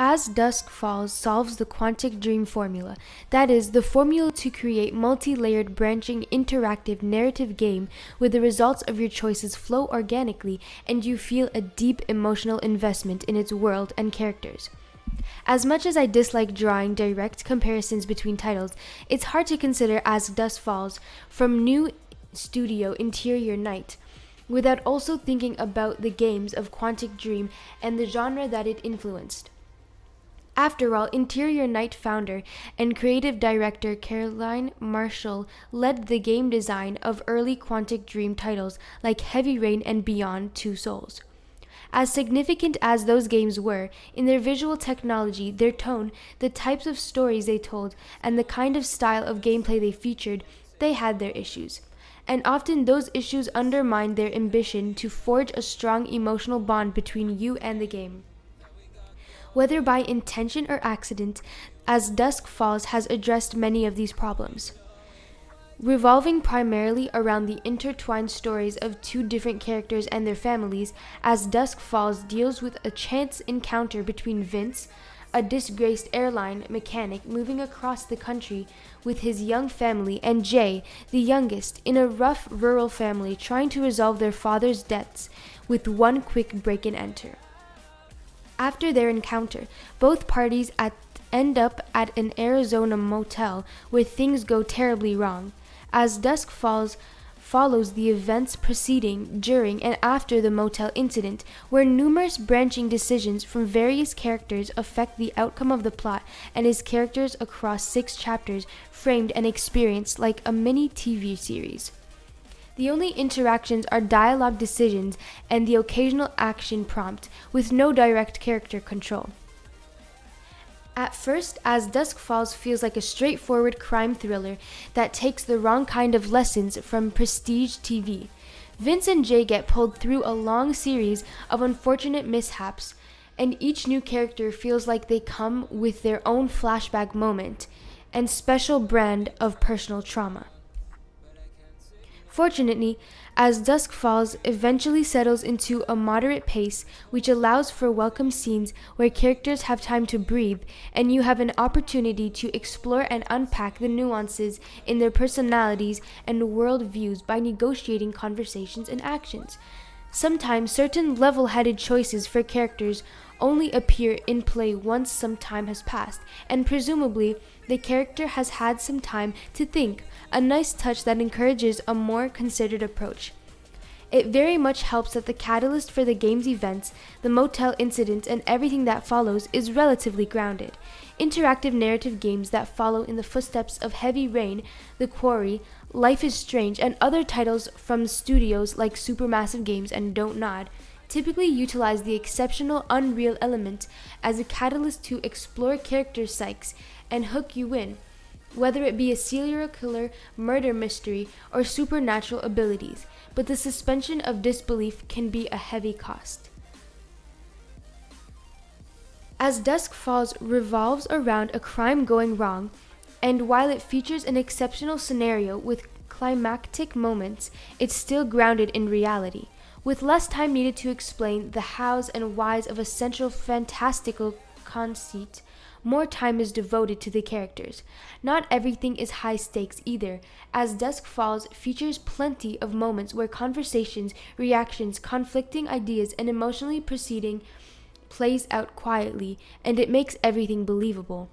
As Dusk Falls solves the quantic dream formula, that is, the formula to create multi-layered branching interactive narrative game where the results of your choices flow organically and you feel a deep emotional investment in its world and characters. As much as I dislike drawing direct comparisons between titles, it's hard to consider As Dusk Falls from new studio Interior Night without also thinking about the games of Quantic Dream and the genre that it influenced. After all, Interior Night founder and creative director Caroline Marshall led the game design of early Quantic Dream titles like Heavy Rain and Beyond Two Souls. As significant as those games were, in their visual technology, their tone, the types of stories they told, and the kind of style of gameplay they featured, they had their issues. And often those issues undermined their ambition to forge a strong emotional bond between you and the game. Whether by intention or accident, As Dusk Falls has addressed many of these problems. Revolving primarily around the intertwined stories of two different characters and their families, As Dusk Falls deals with a chance encounter between Vince, a disgraced airline mechanic moving across the country with his young family, and Jay, the youngest, in a rough rural family trying to resolve their father's debts with one quick break and enter. After their encounter, both parties end up at an Arizona motel where things go terribly wrong. As Dusk Falls follows the events preceding, during, and after the motel incident, where numerous branching decisions from various characters affect the outcome of the plot, and is characters across 6 chapters framed and experienced like a mini TV series. The only interactions are dialogue decisions and the occasional action prompt, with no direct character control. At first, As Dusk Falls feels like a straightforward crime thriller that takes the wrong kind of lessons from prestige TV. Vince and Jay get pulled through a long series of unfortunate mishaps, and each new character feels like they come with their own flashback moment and special brand of personal trauma. Fortunately, As Dusk Falls eventually settles into a moderate pace, which allows for welcome scenes where characters have time to breathe, and you have an opportunity to explore and unpack the nuances in their personalities and world views by negotiating conversations and actions. Sometimes certain level-headed choices for characters only appear in play once some time has passed, and presumably the character has had some time to think, a nice touch that encourages a more considered approach. It very much helps that the catalyst for the game's events, the motel incident, and everything that follows is relatively grounded. Interactive narrative games that follow in the footsteps of Heavy Rain, The Quarry, Life is Strange, and other titles from studios like Supermassive Games and Don't Nod typically utilize the exceptional Unreal element as a catalyst to explore character psyches and hook you in, whether it be a serial killer, murder mystery, or supernatural abilities, but the suspension of disbelief can be a heavy cost. As Dusk Falls revolves around a crime going wrong, and while it features an exceptional scenario with climactic moments, it's still grounded in reality, with less time needed to explain the hows and whys of a central fantastical conceit. More time is devoted to the characters. Not everything is high stakes either, as Dusk Falls features plenty of moments where conversations, reactions, conflicting ideas, and emotionally proceeding plays out quietly, and it makes everything believable.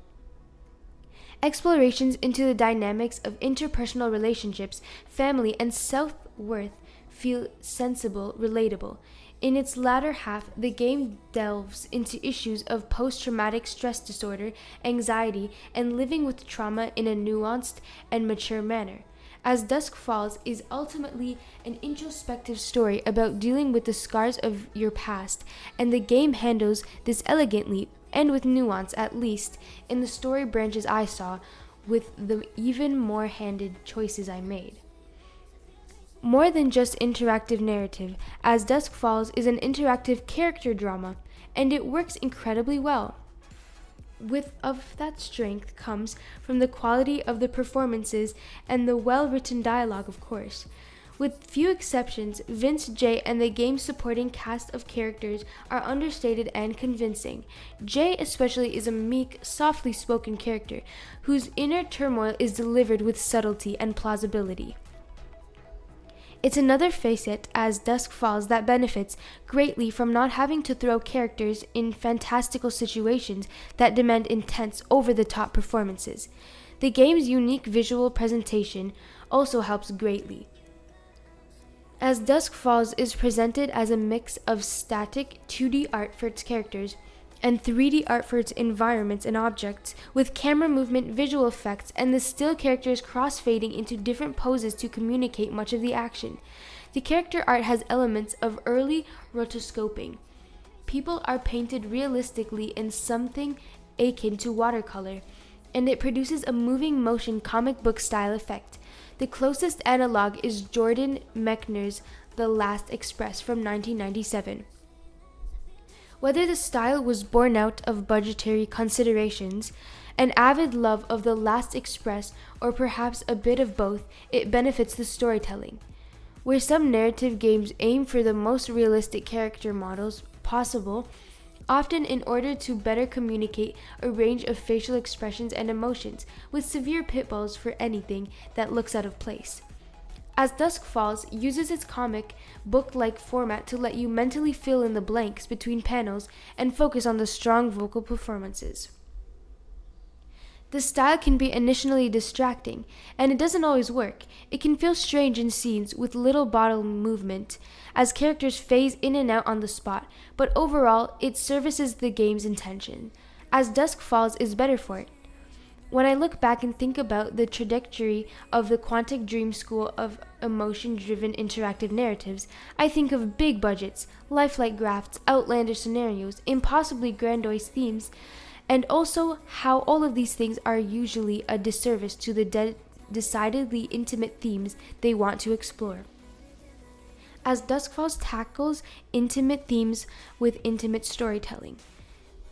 Explorations into the dynamics of interpersonal relationships, family, and self-worth feel sensible, relatable. In its latter half, the game delves into issues of post-traumatic stress disorder, anxiety, and living with trauma in a nuanced and mature manner. As Dusk Falls is ultimately an introspective story about dealing with the scars of your past, and the game handles this elegantly and with nuance, at least in the story branches I saw, with the even more handed choices I made. More than just interactive narrative, As Dusk Falls is an interactive character drama, and it works incredibly well. Of that strength comes from the quality of the performances and the well-written dialogue, of course. With few exceptions, Vince J and the game's supporting cast of characters are understated and convincing. Jay especially is a meek, softly spoken character whose inner turmoil is delivered with subtlety and plausibility. It's another facet as Dusk Falls that benefits greatly from not having to throw characters in fantastical situations that demand intense, over-the-top performances. The game's unique visual presentation also helps greatly, as Dusk Falls is presented as a mix of static 2D art for its characters and 3D art for its environments and objects, with camera movement, visual effects, and the still characters cross-fading into different poses to communicate much of the action. The character art has elements of early rotoscoping. People are painted realistically in something akin to watercolor, and it produces a moving motion comic book style effect. The closest analog is Jordan Mechner's The Last Express from 1997. Whether the style was born out of budgetary considerations, an avid love of The Last Express, or perhaps a bit of both, it benefits the storytelling. Where some narrative games aim for the most realistic character models possible, often in order to better communicate a range of facial expressions and emotions, with severe pitfalls for anything that looks out of place. As Dusk Falls uses its comic book-like format to let you mentally fill in the blanks between panels and focus on the strong vocal performances. The style can be initially distracting, and it doesn't always work. It can feel strange in scenes with little bottle movement, as characters phase in and out on the spot, but overall, it services the game's intention, as Dusk Falls is better for it. When I look back and think about the trajectory of the Quantic Dream school of emotion-driven interactive narratives, I think of big budgets, lifelike graphs, outlandish scenarios, impossibly grandiose themes, and also how all of these things are usually a disservice to the decidedly intimate themes they want to explore. As Dusk Falls tackles intimate themes with intimate storytelling,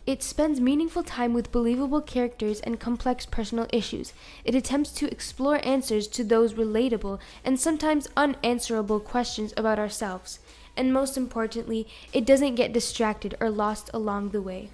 it spends meaningful time with believable characters and complex personal issues. It attempts to explore answers to those relatable and sometimes unanswerable questions about ourselves. And most importantly, it doesn't get distracted or lost along the way.